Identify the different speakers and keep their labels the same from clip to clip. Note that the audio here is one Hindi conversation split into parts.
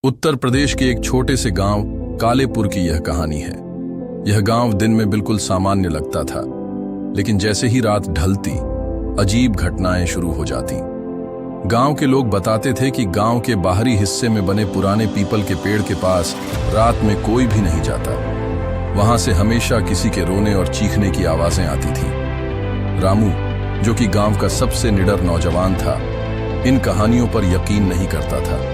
Speaker 1: उत्तर प्रदेश के एक छोटे से गांव कालेपुर की यह कहानी है। यह गांव दिन में बिल्कुल सामान्य लगता था, लेकिन जैसे ही रात ढलती अजीब घटनाएं शुरू हो जाती। गांव के लोग बताते थे कि गांव के बाहरी हिस्से में बने पुराने पीपल के पेड़ के पास रात में कोई भी नहीं जाता। वहां से हमेशा किसी के रोने और चीखने की आवाजें आती थी। रामू, जो कि गांव का सबसे निडर नौजवान था, इन कहानियों पर यकीन नहीं करता था।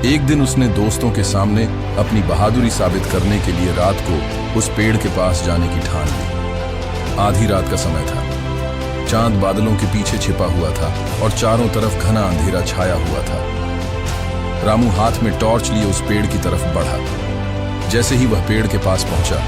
Speaker 1: एक दिन उसने दोस्तों के सामने अपनी बहादुरी साबित करने के लिए रात को उस पेड़ के पास जाने की ठान ली। आधी रात का समय था, चांद बादलों के पीछे छिपा हुआ था और चारों तरफ घना अंधेरा छाया हुआ था। रामू हाथ में टॉर्च लिए उस पेड़ की तरफ बढ़ा। जैसे ही वह पेड़ के पास पहुंचा,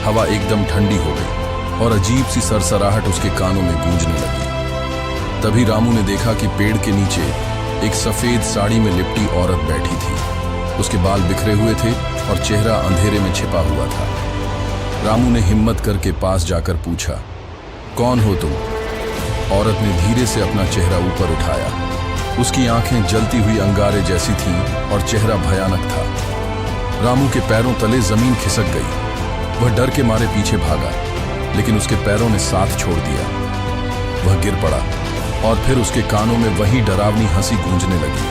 Speaker 1: हवा एकदम ठंडी हो गई और अजीब सी सरसराहट उसके कानों में गूंजने लगी। तभी रामू ने देखा कि पेड़ के नीचे एक सफेद साड़ी में लिपटी औरत बैठी थी। उसके बाल बिखरे हुए थे और चेहरा अंधेरे में छिपा हुआ था। रामू ने हिम्मत करके पास जाकर पूछा, कौन हो तुम? औरत ने धीरे से अपना चेहरा ऊपर उठाया। उसकी आंखें जलती हुई अंगारे जैसी थीं और चेहरा भयानक था। रामू के पैरों तले जमीन खिसक गई। वह डर के मारे पीछे भागा, लेकिन उसके पैरों ने साथ छोड़ दिया। वह गिर पड़ा और फिर उसके कानों में वही डरावनी हंसी गूंजने लगी।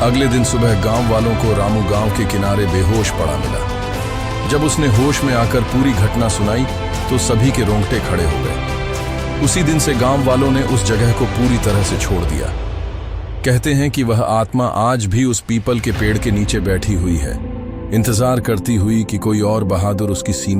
Speaker 1: अगले दिन सुबह गांव वालों को रामू गांव के किनारे बेहोश पड़ा मिला। जब उसने होश में आकर पूरी घटना सुनाई तो सभी के रोंगटे खड़े हो गए। उसी दिन से गांव वालों ने उस जगह को पूरी तरह से छोड़ दिया। कहते हैं कि वह आत्मा आज भी उस पीपल के पेड़ के नीचे बैठी हुई है, इंतजार करती हुई कि कोई और बहादुर उसकी सीमा